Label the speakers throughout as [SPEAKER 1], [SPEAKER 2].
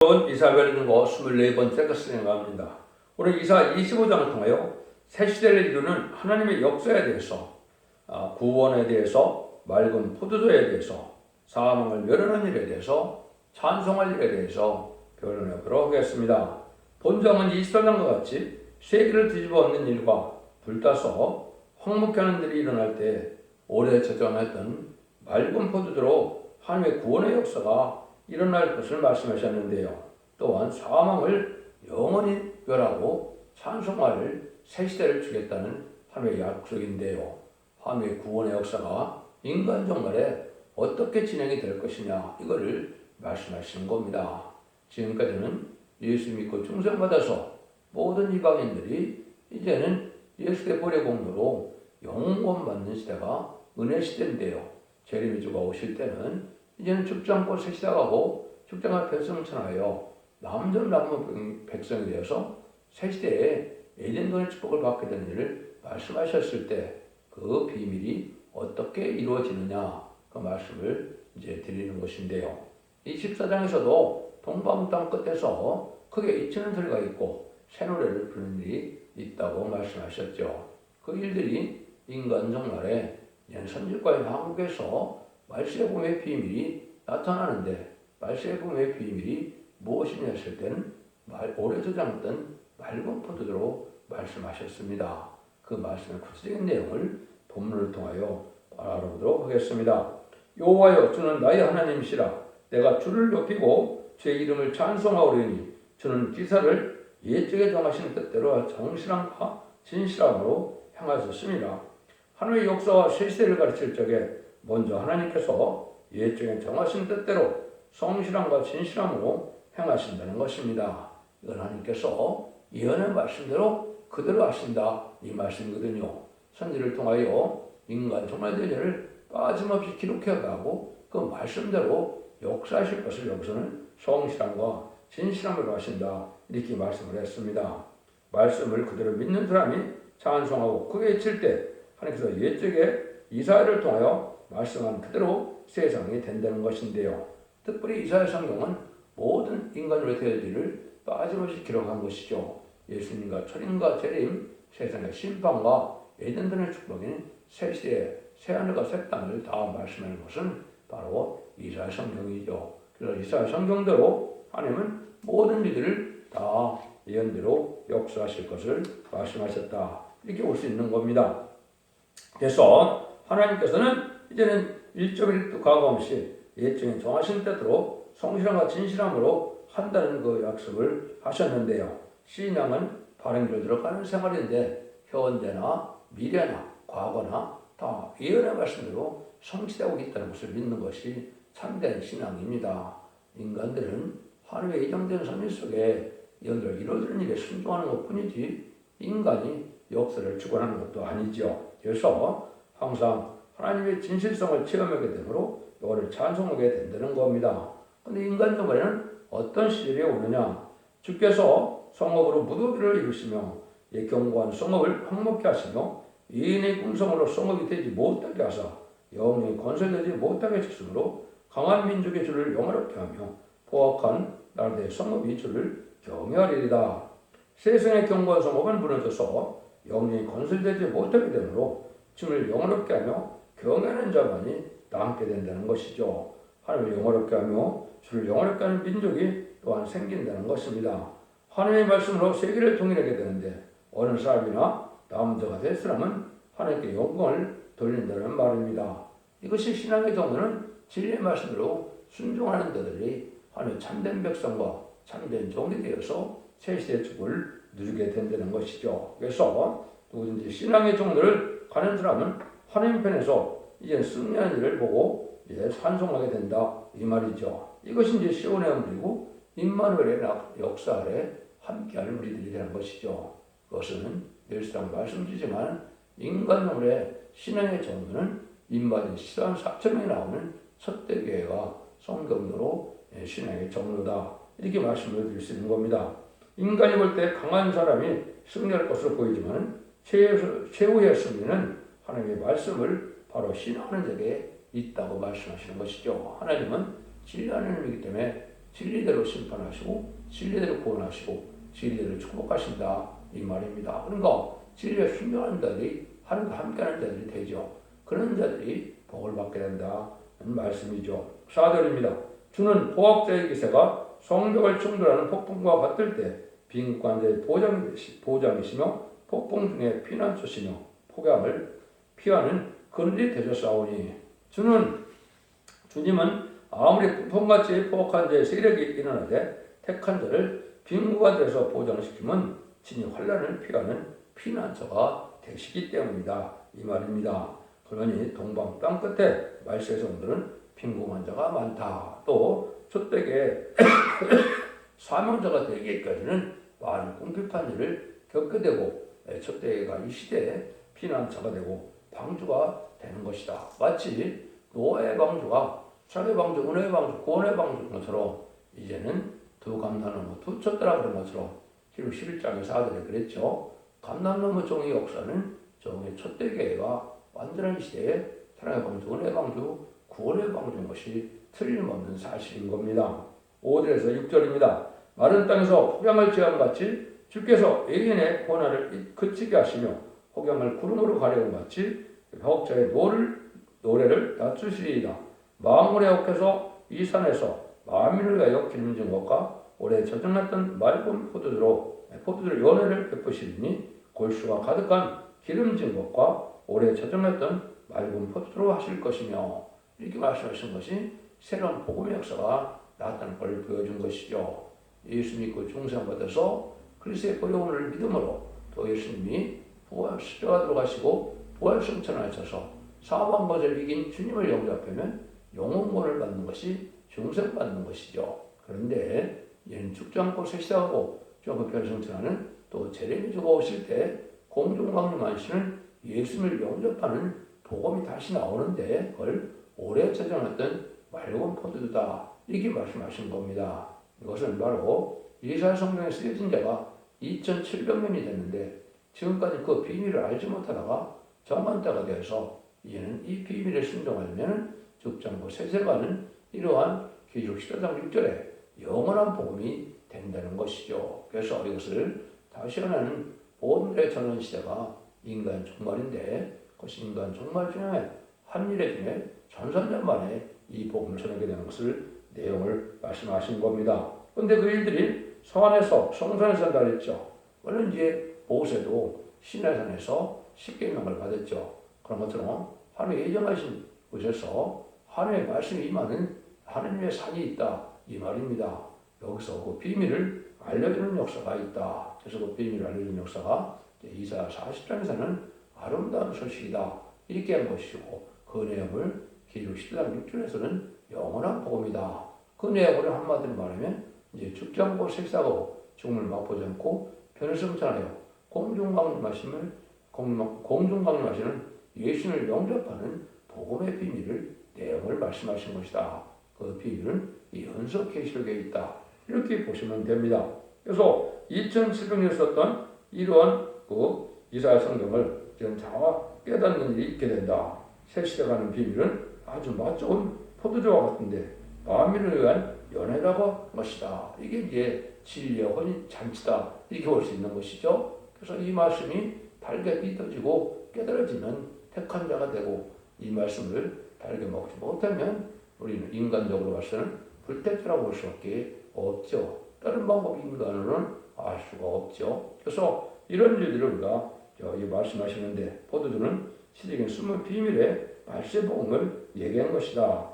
[SPEAKER 1] 이사벨을 두고 24번째 것을 진행합니다. 오늘 이사 25장을 통하여 새 시대를 이루는 하나님의 역사에 대해서, 구원에 대해서, 맑은 포도주에 대해서, 사망을 멸하는 일에 대해서, 찬송할 일에 대해서 변론해 보도록 하겠습니다. 본장은 24장과 같이 세계를 뒤집어 엎는 일과 불타서 황무케하는 일이 일어날 때 오래 저장했던 맑은 포도주로 하나님의 구원의 역사가 일어날 것을 말씀하셨는데요. 또한 사망을 영원히 멸하고 찬송할 새 시대를 주겠다는 하나님의 약속인데요. 하나님의 구원의 역사가 인간 종말에 어떻게 진행이 될 것이냐, 이거를 말씀하시는 겁니다. 지금까지는 예수 믿고 중생받아서 모든 이방인들이 이제는 예수의 보혈의 공로로 영원 받는 시대가 은혜 시대인데요. 재림의 주가 오실 때는 이제는 죽지 않고 새 시대가 가고 죽지 않고 백성천하여 남전 백성이 되어서 새 시대에 에덴동의 축복을 받게 되는 일을 말씀하셨을 때 그 비밀이 어떻게 이루어지느냐, 그 말씀을 이제 드리는 것인데요. 이 14장에서도 동방 땅 끝에서 크게 잊히는 소리가 있고 새 노래를 부르는 일이 있다고 말씀하셨죠. 그 일들이 인간 종말에 선지과의 한국에서 말세의 봄의 비밀이 나타나는데, 말세의 봄의 비밀이 무엇이냐 했을 때는 오래 저장했던 맑은 포도주로 말씀하셨습니다. 그 말씀의 구체적인 내용을 본문을 통하여 알아보도록 하겠습니다. 여호와여, 주는 나의 하나님이시라. 내가 주를 높이고 제 이름을 찬송하오리니 주는 기사를 옛적에 정하신 뜻대로 정실함과 진실함으로 행하셨습니다. 하나님의 역사와 새 시대를 가르칠 적에 먼저 하나님께서 옛적에 정하신 뜻대로 성실함과 진실함으로 행하신다는 것입니다. 이건 하나님께서 예언의 말씀대로 그대로 하신다, 이 말씀이거든요. 선지를 통하여 인간 종말의 일을 빠짐없이 기록해 가고 그 말씀대로 역사하실 것을 여기서는 성실함과 진실함으로 하신다, 이렇게 말씀을 했습니다. 말씀을 그대로 믿는 사람이 찬송하고 크게 외칠 때 하나님께서 옛적에 이사야를 통하여 말씀한 그대로 세상이 된다는 것인데요. 특별히 이사야 성경은 모든 인간으로 되어질 일을 빠짐없이 기록한 것이죠. 예수님과 초림과 재림, 세상의 심판과 에덴동의 축복인 새 시대, 새 하늘과 새 땅을 다 말씀하는 것은 바로 이사야 성경이죠. 그래서 이사야 성경대로 하나님은 모든 일들을 다 예언대로 역사하실 것을 말씀하셨다, 이렇게 볼 수 있는 겁니다. 그래서 하나님께서는 이제는 1.1도 가감없이 옛적에 정하신 뜻대로 성실함과 진실함으로 한다는 그 약속을 하셨는데요. 신앙은 바른 길로 들어가는 생활인데 현재나 미래나 과거나 다 예언의 말씀대로 성취되고 있다는 것을 믿는 것이 참된 신앙입니다. 인간들은 하나님의 예정된 섭리 속에 예언대로 이루어지는 일에 순종하는 것뿐이지 인간이 역사를 주관하는 것도 아니죠. 그래서 항상 하나님의 진실성을 체험하게 되므로 이거를 찬송하게 된다는 겁니다. 그런데 인간 종말에는 어떤 시절이 오느냐? 주께서 성읍으로 무더기를 이루시며 경고한 성읍을 황목케 하시며 이인의 궁성으로 성읍이 되지 못하게 하사 영영이 건설되지 못하게 하셨으므로 강한 민족의 주를 영화롭게 하며 포악한 나라의 성읍이 주를 경외하리이다. 세상의 경고한 성읍은 무너져서 영영이 건설되지 못하게 되므로 주를 영화롭게 하며 경외하는 자만이 남게 된다는 것이죠. 하나님을 영화롭게 하며 주를 영화롭게 하는 민족이 또한 생긴다는 것입니다. 하나님의 말씀으로 세계를 통일하게 되는데 어느 사람이나 남자가 될 사람은 하나님께 영광을 돌린다는 말입니다. 이것이 신앙의 정도는 진리의 말씀으로 순종하는 자들이 하나님의 참된 백성과 참된 종이 되어서 새 시대의 축복을 누리게 된다는 것이죠. 그래서 누구든지 신앙의 정도를 가는 사람은 하나님 편에서 이제 승리하는 일을 보고 이제 찬송하게 된다, 이 말이죠. 이것이 이제 시온의 은혜이고 임마누엘의 역사 아래 함께하는 우리들이 되는 것이죠. 그것은 늘상 말씀드리지만 인간의 신앙의 정도는 인마진 14,000명이 나오는 첫대교회가 성경으로 신앙의 정도다, 이렇게 말씀을 드릴 수 있는 겁니다. 인간이 볼 때 강한 사람이 승리할 것으로 보이지만 최후의 승리는 하나님의 말씀을 바로 신앙하는 자에게 있다고 말씀하시는 것이죠. 하나님은 진리하는 이기 때문에 진리대로 심판하시고 진리대로 구원하시고 진리대로 축복하신다 이 말입니다. 그러니까 진리에 순종하는 자들이 하나님과 함께하는 자들이 되죠. 그런 자들이 복을 받게 된다는 말씀이죠. 4절입니다. 주는 포악자의 기세가 성벽을 충돌하는 폭풍과 같을 때 빈국한 자의 보장이시며 폭풍 중에 피난처시며 폭염을 피하는 그늘이 되셨사오니 주님은 아무리 폭풍같이 포악한 자의 세력이 일어나되 택한 자를 빈국한 데서 보장시키면 진이 환난을 피하는 피난처가 되시기 때문이다 이 말입니다. 그러니 동방 땅끝에 말세에서 오늘은 빈궁한 자가 많다. 또 촛대에 사명자가 되기까지는 많은 궁핍한 일을 겪게 되고 촛대가 이 시대에 피난처가 되고 방주가 되는 것이다. 마치 노아의 방주가 창의 방주, 은혜의 방주, 구원의 방주인 것처럼 이제는 두 감람나무, 두 촛대라 그런 것처럼 히브리 11장에서 아들이 그랬죠. 감람나무 종의 역사는 종의 촛대교회가 완전한 시대에 사랑의 방주, 은혜의 방주, 구원의 방주인 것이 틀림없는 사실인 겁니다. 5절에서 6절입니다. 마른 땅에서 폭염을 지함같이 주께서 애인의 고난을 그치게 하시며 폭염을 구름으로 가려운 같이 벽자의 노래를 낮추시리이다. 망울에 혹해서 이 산에서 만민을 위하여 기름진 것과 오래 저장했던 맑은 포도주로 연회를 베푸시리니 골수가 가득한 기름진 것과 오래 저장했던 맑은 포도주로 하실 것이며 이렇게 말씀하신 것이 새로운 복음의 역사가 나타날 걸 보여준 것이죠. 예수 믿고 중생받아서 그리스도의 보혈을 믿음으로 또 예수님이 부활 십자가 들어가시고 부활 승천하셔서 사망 것을 이긴 주님을 영접하면 영혼권을 받는 것이 중생받는 것이죠. 그런데 얘는 죽지 않고 세시하고 좀 별승천하는 또 재림이 주고 오실 때 공중강림하시는 예수님을 영접하는 복음이 다시 나오는데 그걸 오래 저장했던 맑은 포도주다 이렇게 말씀하신 겁니다. 이것은 바로 이사야 성경에 쓰여진 자가 2700년이 됐는데 지금까지 그 비밀을 알지 못하다가 정한 때가 되어서 이제는 이 비밀에 순종하면 죽지 않고 세세가는 이러한 계시록 14장 6절에 영원한 복음이 된다는 것이죠. 그래서 이것을 다시 하나는 본래 전원 시대가 인간 종말인데 그것이 인간 종말 중에 한 일에 중에 전산년 만에 이 복음을 전하게 되는 것을 내용을 말씀하신 겁니다. 그런데 그 일들이 성안에서 성산에서 한다 그랬죠. 물론 이제 모세도 시내산에서 십계명을 받았죠. 그런 것처럼 하나님 예정하신 곳에서 하나님의 말씀이 임하는 하나님의 산이 있다 이 말입니다. 여기서 그 비밀을 알려주는 역사가 있다. 그래서 그 비밀을 알려주는 역사가 이사야 40장에서는 아름다운 소식이다 이렇게 한 것이고 그 내용을 계시록 10장 6절에서는 영원한 복음이다. 그 내용을 한마디로 말하면 이제 죽지 않고 색사하고 죽음을 맛보지 않고 변을승천하여 공중강림하시는 예수님을 영접하는 복음의 비밀을 내용을 말씀하신 것이다. 그 비밀은 이 연속 계시록에 있다. 이렇게 보시면 됩니다. 그래서 2700년 썼던 이러한 그 이사야 성경을 지금 다 깨닫는 일이 있게 된다. 새 시대 가는 비밀은 아주 맛 좋은 포도주와 같은데 만민을 위한 연회라고 한 것이다. 이게 이제 진리의 혼인 잔치다. 이렇게 볼 수 있는 것이죠. 그래서 이 말씀이 달게 믿어지고 깨달아지면 택한 자가 되고 이 말씀을 달게 먹지 못하면 우리는 인간적으로 봐서는 불택자라고 볼 수밖에 없죠. 다른 방법이 인간으로는 알 수가 없죠. 그래서 이런 일들을 우리가 여기 말씀하시는데 포도주는 시대적인 숨은 비밀의 말세복음을 얘기한 것이다.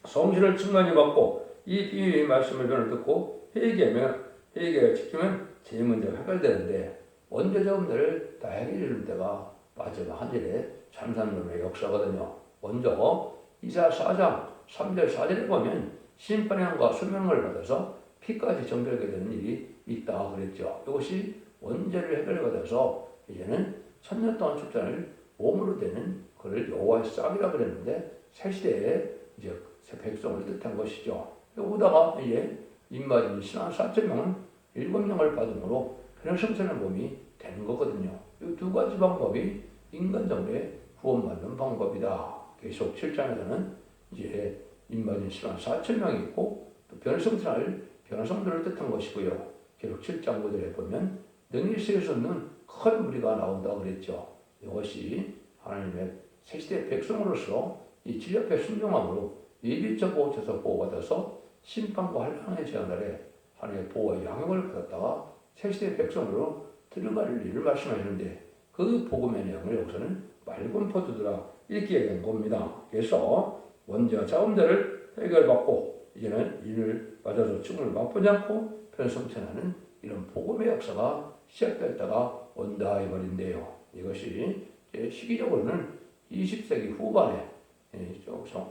[SPEAKER 1] 성신을 충만히 받고 이 비밀의 말씀을 전을 듣고 회개가 지키면 제 문제가 해결되는데 원죄자분들을 다 해결해 줄 때가 마지막 한 일에 참산론의 역사거든요. 먼저 이사야 4장 3절 4절에 보면 심판의 한과 수명을 받아서 피까지 정결하게 되는 일이 있다 그랬죠. 이것이 원죄를 해결받아서 이제는 1000년 동안 축전을 몸으로 되는 그를 여호와의 싹이라 그랬는데 새 시대에 이제 새 백성을 뜻한 것이죠. 여기다가 이제 입맞은 신앙 4,000명은 7명을 받음으로 변화성천의 몸이 되는 거거든요. 이 두 가지 방법이 인간적으로 구원받는 방법이다. 계속 7장에서는 이제 입맞은 신앙 4,000명이 있고 변성들을 뜻한 것이고요. 기록 7장 9절에 보면 능히 세울 수 없는 큰 무리가 나온다고 그랬죠. 이것이 하나님의 새시대 백성으로서 이 질 옆에 순종함으로 예비적 보호처에서 보호받아서 심판과 환란의 재앙날에 하나님의 보호와 양육을 받았다가 새시대 백성으로 들어갈 일을 말씀하시는데 그 복음의 내용을 여기서는 맑은 포도주라 이렇게 얘기한 겁니다. 그래서 원죄와 자음자를 해결받고 이제는 이를 맞아서 죽음을 맛보지 않고 편성천하는 이런 복음의 역사가 시작됐다가 온다 이 말인데요. 이것이 시기적으로는 20세기 후반에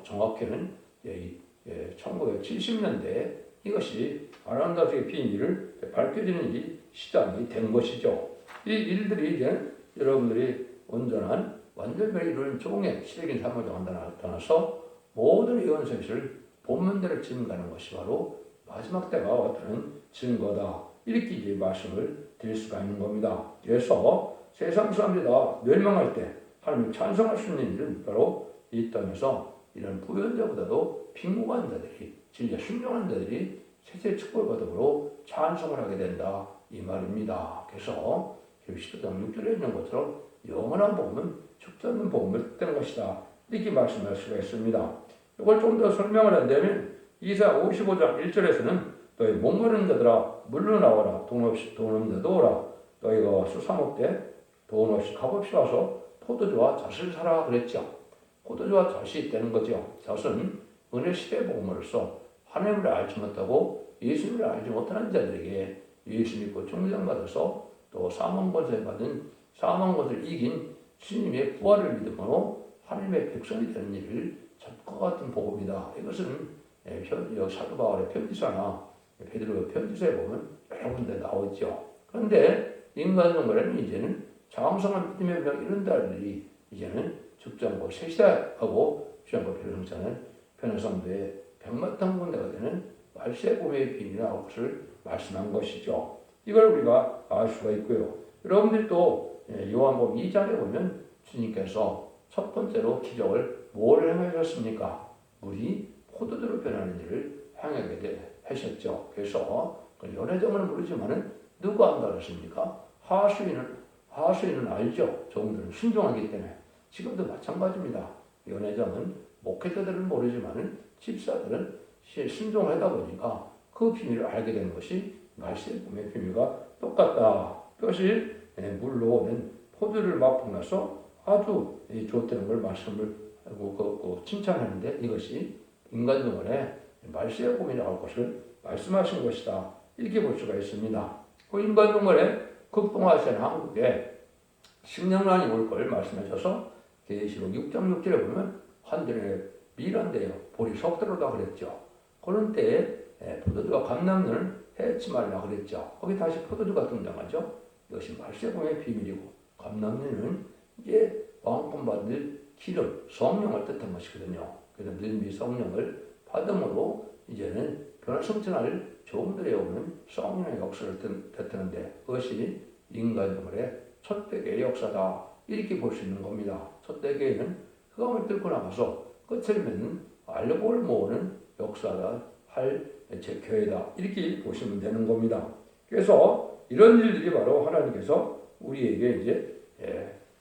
[SPEAKER 1] 정확히는 1970년대 이것이 아람다스의 비밀을 밝혀지는 이 시작이 된 것이죠. 이 일들이 이제 여러분들이 온전한 완전히 이루는 종의 시대적인 삶을 나타나서 모든 예언서를 본문대로 증가하는 것이 바로 마지막 때가 왔다는 증거다. 이렇게 이제 말씀을 드릴 수가 있는 겁니다. 그래서 세상 사람들이 다 멸망할 때 하나님을 찬송할 수 있는 일은 바로 이 땅에서 이런 부연자보다도 빈곤한 자들이 진짜 순종한 자들이 세세 축복을 받음으로 찬송을 하게 된다 이 말입니다. 그래서 시도장 6절에 있는 것처럼 영원한 복음은 죽지 않는 복음을 뜻하는 것이다. 이렇게 말씀할 수가 있습니다. 이걸 좀 더 설명을 한다면 이사 55장 1절에서는 너희 목마른 자들아 물로 나와라 돈 없는 자도 오라 너희가 와서 사 먹되 돈 없이 값없이 와서 포도주와 잣을 사라 그랬죠. 포도주와 잣이 있다는 거죠. 잣은 은혜 시대 복음으로서 하나님을 알지 못하고 예수님을 알지 못하는 자들에게 예수 믿고 종장받아서 또 사망 권세 받은 사망 것을 이긴 주님의 부활을 믿음으로 하나님의 백성이 되는 일을 잣과 같은 복음이다. 이것은 사도 바울의 편지서나 베드로의 편지서에 보면 여러 군데 나오죠. 그런데 인간 정말에는 이제는 장성한 믿음의 명 이런 자들이 이제는 죽장고 세시대하고 주장과 변성자는 변성도의 백마탄 군대가 되는 말세의 복음의 비밀이라는 것을 말씀한 것이죠. 이걸 우리가 알 수가 있고요. 여러분들이 또 요한복음 2장에 보면 주님께서 첫 번째로 기적을 뭘 행하셨습니까? 물이 포도주로 변하는 일을 행하게 하셨죠. 그래서 연회장은 모르지만은 누가 한다 그랬습니까? 하수인은 알죠. 종들은 순종하기 때문에 지금도 마찬가지입니다. 연회장은 목회자들은 모르지만은 집사들은 순종하다 보니까 그 비밀을 알게 된 것이 말세의 복음의 비밀과 똑같다. 그것이 물로 오는 포도를 맛보고 나서 아주 좋다는 걸 말씀을 하고 칭찬하는데 이것이 인간 영혼에 말세의 복음이 나올 것을 말씀하신 것이다. 이렇게 볼 수가 있습니다. 그 인간 영혼에 극동아시아는 한국에 식량난이 올 걸 말씀하셔서 계시록 6장 6절에 보면 한들에 밀한데요. 볼이 석대로다 그랬죠. 그런 때에 포도주가 감남년을 해치 말라 그랬죠. 거기 다시 포도주가 등장하죠. 이것이 말세의 복음의 비밀이고 감남년은 이제 왕권 받을 기름, 성령을 뜻한 것이거든요. 그래서 늘미 성령을 받음으로 이제는 변화성천할 종들에 오는 성령의 역사를 뜻하는데 그것이 인간 영혼의 첫 대개의 역사다. 이렇게 볼 수 있는 겁니다. 첫 대개는 흑암을 뚫고 나가서 끝을 맺는 알력을 모으는 역사다 할 교회다. 이렇게 보시면 되는 겁니다. 그래서 이런 일들이 바로 하나님께서 우리에게 이제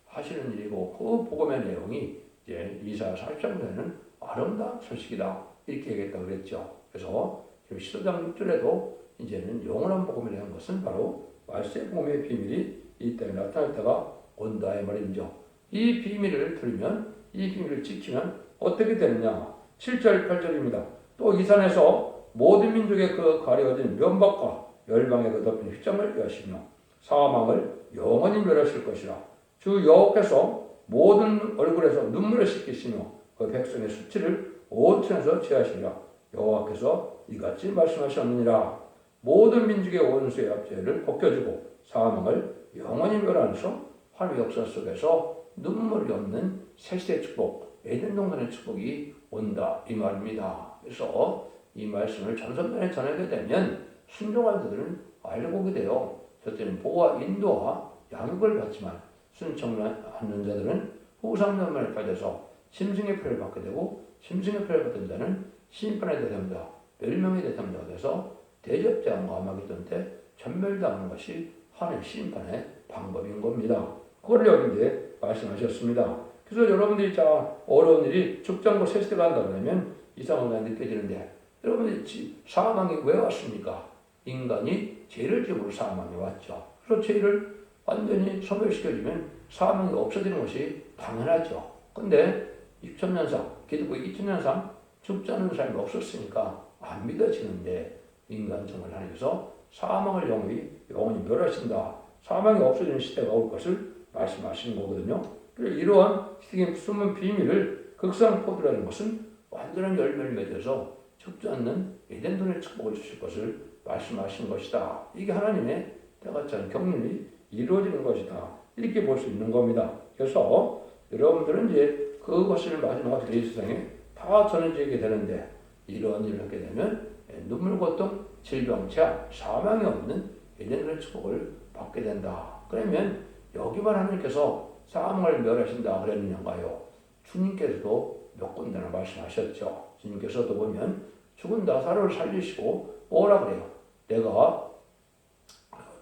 [SPEAKER 1] 하시는 일이고 그 복음의 내용이 이제 이사야 40장에는 아름다운 소식이다. 이렇게 얘기했다고 그랬죠. 그래서 시도장 6절에도 이제는 영원한 복음에 대한 것은 바로 말세의 복음의 비밀이 이 땅에 나타났다가 온다 이 말이죠. 이 비밀을 들으면 이 비밀을 지키면 어떻게 되느냐. 7절 8절입니다. 또 이 산에서 모든 민족의 그 가려진 면박과 열방의 그 덮인 휘장을 여시며 사망을 영원히 멸하실 것이라. 주 여호와께서 모든 얼굴에서 눈물을 씻기시며 그 백성의 수치를 온 천에서 취하시리라. 여호와께서 이같이 말씀하셨느니라. 모든 민족의 원수의 압제를 벗겨주고 사망을 영원히 멸하면서 하나님의 역사 속에서 눈물이 없는 새시대 축복, 에덴 동산의 축복이 온다 이 말입니다. 그래서 이 말씀을 전선전에 전하게 되면 순종한 자들은 알고 오게 돼요. 첫째는 보호와 인도와 양육을 받지만 순종하는 자들은 후상전만을 빠져서 심승의 표를 받게 되고 심승의 표를 받은 자는 심판에 대합니다. 멸망의 대상자가 돼서 대접자와 마귀한테 전멸당하는 것이 하나님의 심판의 방법인 겁니다. 그걸 여기 이제 말씀하셨습니다. 그래서 여러분들이 자 어려운 일이 죽장고 세시대가 한다 그러면 이상하게 느껴지는데 여러분들이 사망이 왜 왔습니까? 인간이 죄를 지음으로 사망이 왔죠. 그래서 죄를 완전히 소멸시켜주면 사망이 없어지는 것이 당연하죠. 근데 2000년상, 기독교 2000년상 죽지 않는 사람이 없었으니까 안 믿어지는데 인간 정말 하나님께서 사망을 영원히 멸하신다. 사망이 없어지는 시대가 올 것을 말씀하시는 거거든요. 그래서 이러한 숨은 비밀을 극상포도라는 것은 완전한 열매를 맺어서 죽지 않는 에덴동의 축복을 주실 것을 말씀하신 것이다. 이게 하나님의 때같지 않은 경륜이 이루어지는 것이다. 이렇게 볼 수 있는 겁니다. 그래서 여러분들은 이제 그것을 마지막 이 세상에 다 전해지게 되는데 이러한 일을 하게 되면 눈물, 고통, 질병, 재앙, 사망이 없는 에덴의 축복을 받게 된다. 그러면 여기만 하나님께서 사망을 멸하신다 그랬느냐가요. 주님께서도 몇 군데나 말씀하셨죠. 주님께서도 보면 죽은 나사로를 살리시고 뭐라 그래요? 내가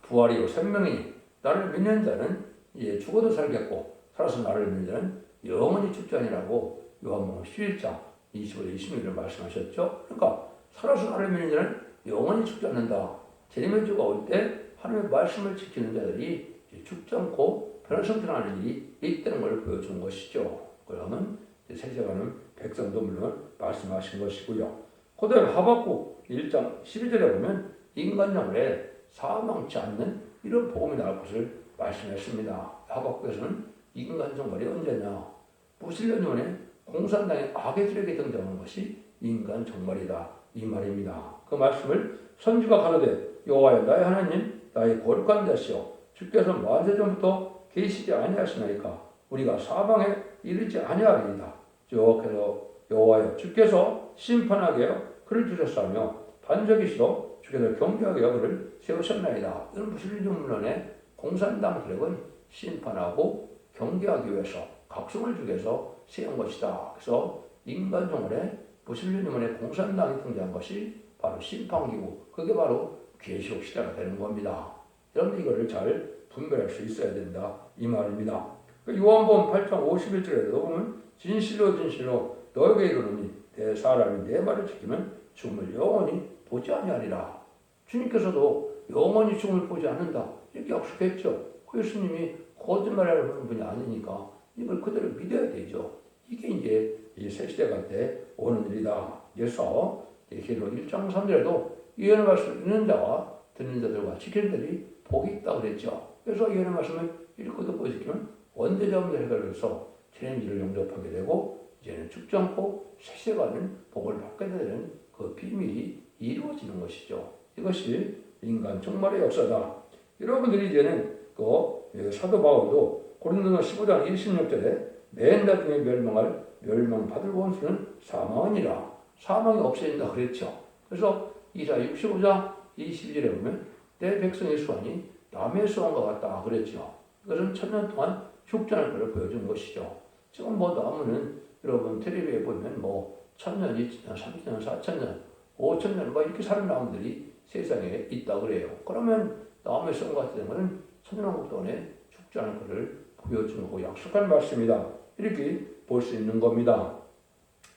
[SPEAKER 1] 부활이요 생명이니 나를 믿는 자는 죽어도 살겠고 살아서 나를 믿는 자는 영원히 죽지 아니라고 요한복음 11장 25절 26절을 말씀하셨죠. 그러니까 살아서 나를 믿는 자는 영원히 죽지 않는다. 재림의 주가 올 때 하나님의 말씀을 지키는 자들이 죽지 않고 변화성장하는 일이 있다는 걸 보여준 것이죠. 그러면 세세가는 백성도 물론 말씀하신 것이고요. 그 다음에 하박국 1장 12절에 보면 인간 영혼에 사망치 않는 이런 복음이 나올 것을 말씀했습니다. 하박국에서는 인간 정말이 언제냐? 무신년 전에 공산당의 악의들에게 등장하는 것이 인간 정말이다. 이 말입니다. 그 말씀을 선지가 가로되 여호와여 나의 하나님 나의 거룩한 자시오 주께서 만세전부터 계시지 아니하시나이까 우리가 사방에 이르지 아니하리이다. 여호와여 주께서 심판하게 하여 그를 주셨사며 반적이시도 주께서 경계하게 하여 그를 세우셨나이다. 이런 무신론의 공산당 세력은 심판하고 경계하기 위해서 각성을 주기 위해서 세운 것이다. 그래서 인간 정월에 무신론의 공산당이 등장한 것이 바로 심판기구, 그게 바로 계시록 시대가 되는 겁니다. 여러분 이거를 잘 분별할 수 있어야 된다 이 말입니다. 요한복음 8장 51절에도 보면 진실로 진실로 너에게 이르노니 내 사람이 내 말을 지키면 죽음을 영원히 보지 아니하리라. 주님께서도 영원히 죽음을 보지 않는다 이렇게 약속했죠. 예수님이 거짓말하는 분이 아니니까 이걸 그대로 믿어야 되죠. 이게 이제 이 새 시대가 때 오는 일이다. 그래서 계시록 1장 3절에도 예언의 말씀을 읽는 자와 듣는 자들과 지키는 자들이 복이 있다고 그랬죠. 그래서 예언의 말씀을 읽고 듣고 지키면 원대자문제 해결해서 재림지를 영접하게 되고 이제는 죽지 않고 새 시대가는 복을 받게 되는 그 비밀이 이루어지는 것이죠. 이것이 인간 종말의 역사다. 여러분들이 이제는 사도 바울도 고린도서 15장 26절에 맨 나중에 멸망받을 원수는 사망이니라. 사망이 없어진다 그랬죠. 그래서 이사야 65장 22절에 보면 내 백성의 수완이 남의 수완과 같다 그랬죠. 그것은 1000년 동안 죽지 않을 것을 보여준 것이죠. 지금 나무는 여러분 텔레비에 보면 1000년, 2000년, 3000년, 4000년, 5000년 이렇게 사는 나무들이 세상에 있다 그래요. 그러면 나무의 수완과 같은 것은 천년왕국 동안에 죽지 않을 것을 보여주는 거 약속한 말씀이다. 이렇게 볼 수 있는 겁니다.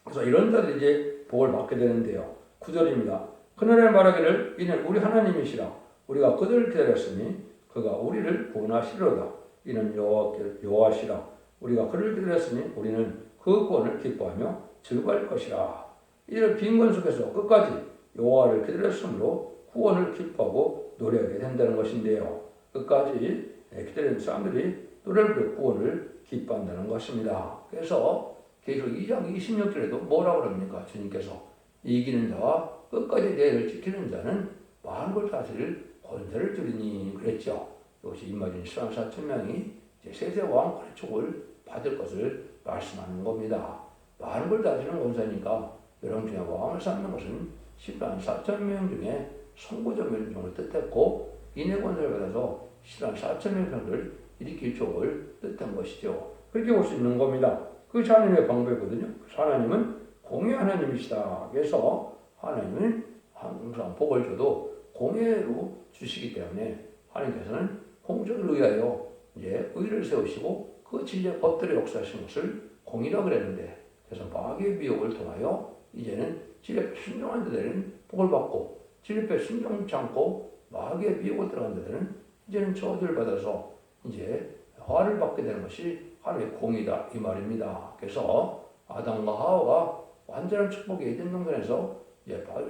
[SPEAKER 1] 그래서 이런 자들이 이제 복을 받게 되는데요. 9절입니다. 그날에 말하기를 이는 우리 하나님이시라. 우리가 그들을 기다렸으니 그가 우리를 구원하시리로다. 이는 여호와시라. 우리가 그를 기다렸으니 우리는 그 구원을 기뻐하며 즐거워할 것이라. 이를 빈곤 속에서 끝까지 여호와를 기다렸으므로 구원을 기뻐하고 노래하게 된다는 것인데요. 끝까지 기다리는 사람들이 노래를 부르고 구원을 기뻐한다는 것입니다. 그래서 계속 2장 26절에도 뭐라고 그럽니까? 주님께서 이기는 자와 끝까지 내 일을 지키는 자는 많은 걸 다스릴 권세를 주리니 그랬죠. 이것이 임마진 140,000명이 세세왕 권총을 받을 것을 말씀하는 겁니다. 많은 걸 다스리는 권세니까 여러분 중에 왕을 삼는 것은 140,000명 중에 선고적 멸종을 뜻했고 인의 권세를 받아서 140,000명 정도를 일으킬 족을 뜻한 것이죠. 그렇게 볼 수 있는 겁니다. 그것이 하나님의 방법이거든요. 하나님은 공의 하나님이시다. 그래서 하나님은 항상 복을 줘도 공예로 주시기 때문에 하나님께서는 공적을 의하여 이제 의를 세우시고 그 진리의 법들을 역사하신 것을 공의라고 그랬는데, 그래서 마귀의 미혹을 통하여 이제는 진리에 순종한 자들은 복을 받고, 진리에 순종치 않고 마귀의 미혹을 들어간 자들은 이제는 저주를 받아서 이제 화를 받게 되는 것이 하나님의 공의다 이 말입니다. 그래서 아담과 하와가 완전한 축복의 에덴 동산에서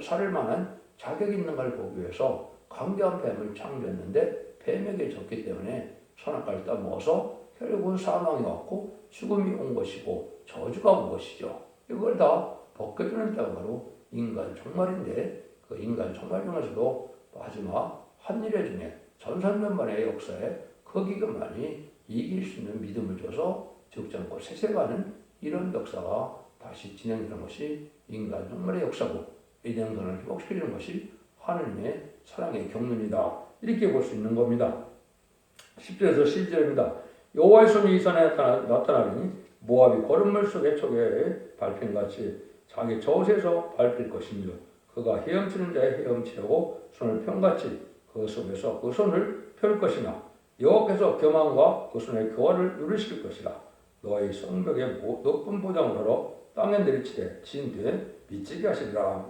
[SPEAKER 1] 살을 만한 자격이 있는가를 보기 위해서 강대한 뱀을 창조했는데 뱀에게 졌기 때문에 선악과를 따먹어서 결국은 사망이 왔고 죽음이 온 것이고 저주가 온 것이죠. 이걸 다 벗겨주는 때가 바로 인간 종말인데, 그 인간 종말 중에서도 마지막 한 일회 중에 전산년만의 역사에 그 기간만이 이길 수 있는 믿음을 줘서 적지 않고 세세가는 이런 역사가 다시 진행되는 것이 인간 종말의 역사고, 에덴동산을 회복시키는 것이 하느님의 사랑의 경륜이다, 이렇게 볼 수 있는 겁니다. 10절에서 12절입니다. 여호와의 손이 이 산에 나타나니 모압이 거름물 속의 촉에 밟힌같이 자기 젖에서 밟힐 것이며, 그가 헤엄치는 자의 헤엄치려고 손을 편같이 그 속에서 그 손을 펼 것이나 여호와께서 교만과 그 손의 교활을 누르실 것이라. 너의 성벽에 높은 보장을 걸어 땅에 내리치되 진 뒤에 미치게 하시리라.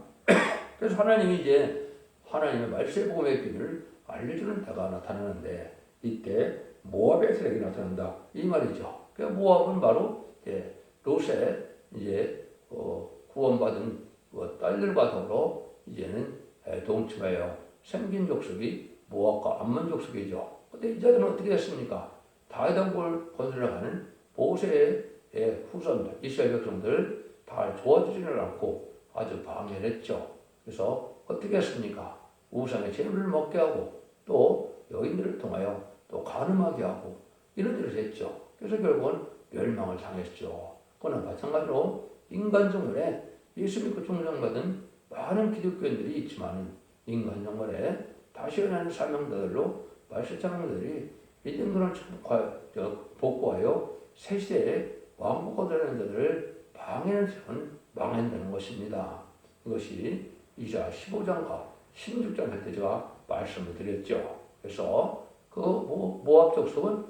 [SPEAKER 1] 그래서 하나님이 이제 하나님의 말세의 복음의 비밀을 알려주는 때가 나타나는데, 이때 모압의 세력이 나타난다 이 말이죠. 그 모압은 바로 롯의 이제 구원받은 딸들과 더불어 이제는 동침하여 생긴 족속이 모압과 암몬 족속이죠. 근데 이 자들은 어떻게 됐습니까? 다윗 왕국을 건설해가는 모세의 후손들, 이스라엘 백성들 다 도와주지를 않고 아주 방해를 했죠. 그래서 어떻게 했습니까? 우상의 재물을 먹게 하고 또 여인들을 통하여 또 간음하게 하고 이런 일을 했죠. 그래서 결국은 멸망을 당했죠. 그러나 마찬가지로 인간 정말에 예수 믿고 종장받은 많은 기독교인들이 있지만, 인간 정말에 다시 일어나는 사명자들로 말세 사명자들이 에덴동산을 복구하여 새 시대에 왕국을 되는 자들을 방해하는 세운 망한다는 것입니다. 이것이 이사 15장과 16장 할 때 제가 말씀을 드렸죠. 그래서 그 모압 족속은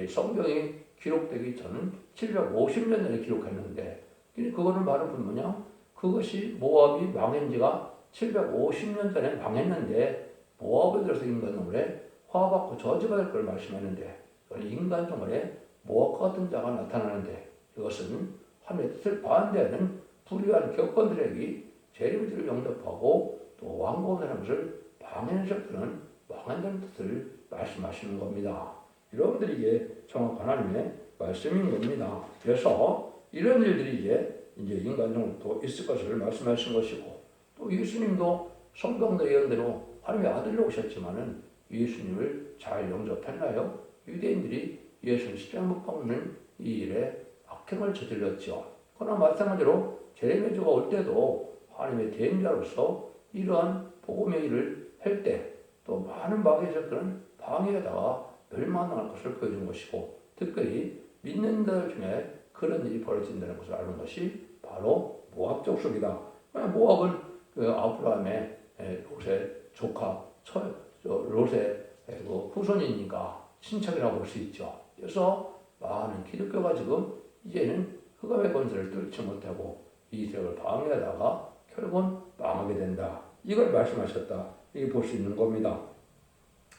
[SPEAKER 1] 성경이 기록되기 전 750년 전에 기록했는데, 그거는 말은 뭐냐? 그것이 모압이 망한 지가 750년 전에 망했는데 모압을 들어서 인간 동물에 화받고 저주받을 걸 말씀했는데, 인간 동물에 모압과 같은 자가 나타나는데, 이것은 하나님의 뜻을 반대하는 불의한 격건들에게 재림들을 영접하고 또 왕권이라는 것을 방해하는 것들은 망한다는 뜻을 말씀하시는 겁니다. 여러분들이 이게 정확한 하나님의 말씀인 겁니다. 그래서 이런 일들이 이제 인간적으로 있을 것을 말씀하신 것이고, 또 예수님도 성경의 예언대로 하나님의 아들로 오셨지만은 예수님을 잘 영접했나요? 유대인들이 예수를 십자가에 못 박는 이 일에 악행을 저질렀죠. 그러나 마찬가지로 제레미야가 올 때도 하나님의 대행자로서 이러한 복음의 일을 할 때 또 많은 마귀의 적들은 방해하다가 멸망할 것을 보여준 것이고, 특별히 믿는 자들 중에 그런 일이 벌어진다는 것을 아는 것이 바로 모압 족속이다. 모압은 아브라함의 롯의 조카 롯의 후손이니까 친척이라고 볼 수 있죠. 그래서 많은 기독교가 지금 이제는 흑암의 권세를 뚫지 못하고 이 세력을 방해하다가 결국은 망하게 된다. 이걸 말씀하셨다. 이게 볼 수 있는 겁니다.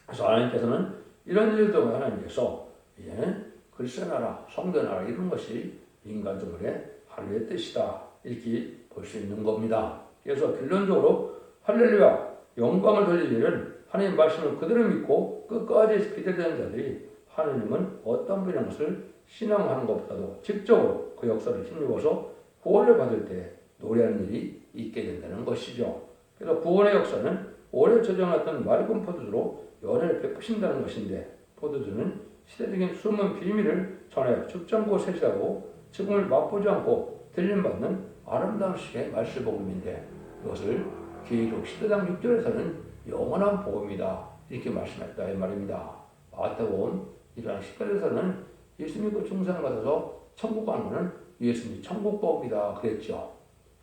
[SPEAKER 1] 그래서 하나님께서는 이런 일들 동안 하나님께서 이제는 그리스도 나라, 성도 나라 이런 것이 인간적으로의 하나님의 뜻이다. 이렇게 볼 수 있는 겁니다. 그래서 결론적으로 할렐루야 영광을 돌릴 일은 하나님 말씀을 그대로 믿고 끝까지 기대되는 자들이 하나님은 어떤 분이라는 것을 신앙하는 것보다도 직접으로 그 역사를 힘입어서 구원을 받을 때 노래하는 일이 있게 된다는 것이죠. 그래서 구원의 역사는 오래 저장했던 맑은 포도주로 연애를 베푸신다는 것인데, 포도주는 시대적인 숨은 비밀을 전하여 죽지 않고 세시하고 죽음을 맛보지 않고 들림받는 아름다운 시의 말씀복음인데, 이것을 계속 시대당 6절에서는 영원한 복음이다 이렇게 말씀했다 이 말입니다. 마태복음 1장 10절에서는 예수 믿고 중생을 받아서 천국 가는 것은 예수님 천국 복음이다 그랬죠.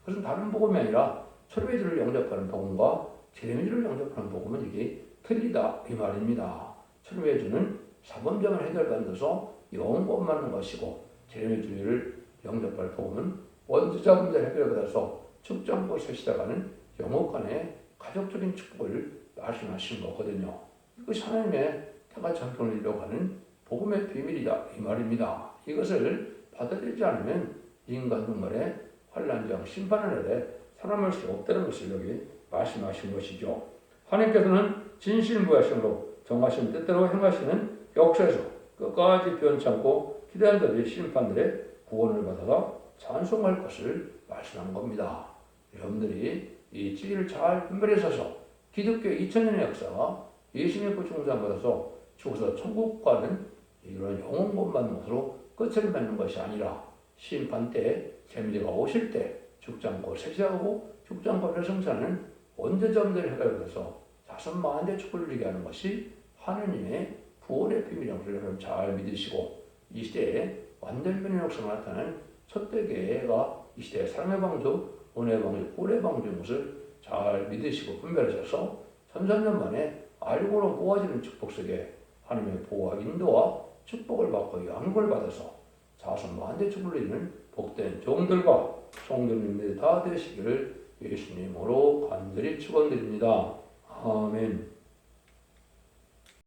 [SPEAKER 1] 그것은 다른 복음이 아니라 철회주를 영접하는 복음과 제레미주를 영접하는 복음은 이게 틀리다 이 말입니다. 철회주는 사범점을 해결받아서 영원 받는 것이고 제레미주를 영접할 복음은 원죄자 문제를 해결받아서 축장고 셋이다가는 영혼 간의 가족적인 축복을 말씀하신 거거든요. 이것이 하나님의 태가 전통을 이뤄가는 복음의 비밀이다 이 말입니다. 이것을 받아들이지 않으면 인간 눈물에 환란장 심판의 날에 살아남을 수 없다는 것을 여기 말씀하신 것이죠. 하나님께서는 진실무야심으로 정하신 뜻대로 행하시는 역사에서 끝까지 변치 않고 기대한 자들의 심판들의 구원을 받아서 찬송할 것을 말씀한 겁니다. 여러분들이 이 진리를 잘 분별해서 기독교 2000년의 역사가 예수님의 고충상 받아서 죽어서 천국 가는 이런 영원 구원받는 것으로 끝을 맺는 것이 아니라 심판 때 재미가 오실 때 죽장골 섹시하고 죽장골을 성사하는 원죄자들을 해결해서 자손만대 축복을 누리게 하는 것이 하느님의 구원의 비밀이라는 것을 여러분 잘 믿으시고 이 시대에 완전변의 역사가 나타나는 첫대 교회가 이 시대의 사랑의 방주, 은혜의 방주, 꿀의 방주인 것을 잘 믿으시고 분별하셔서 천삼년 만에 알고로 모아지는 축복 속에 하나님의 보호와 인도와 축복을 받고 양육을 받아서 자손만대 축복을 누리는 복된 종들과 성도님들이 다 되시기를 예수님으로 간절히 축원드립니다. 아멘.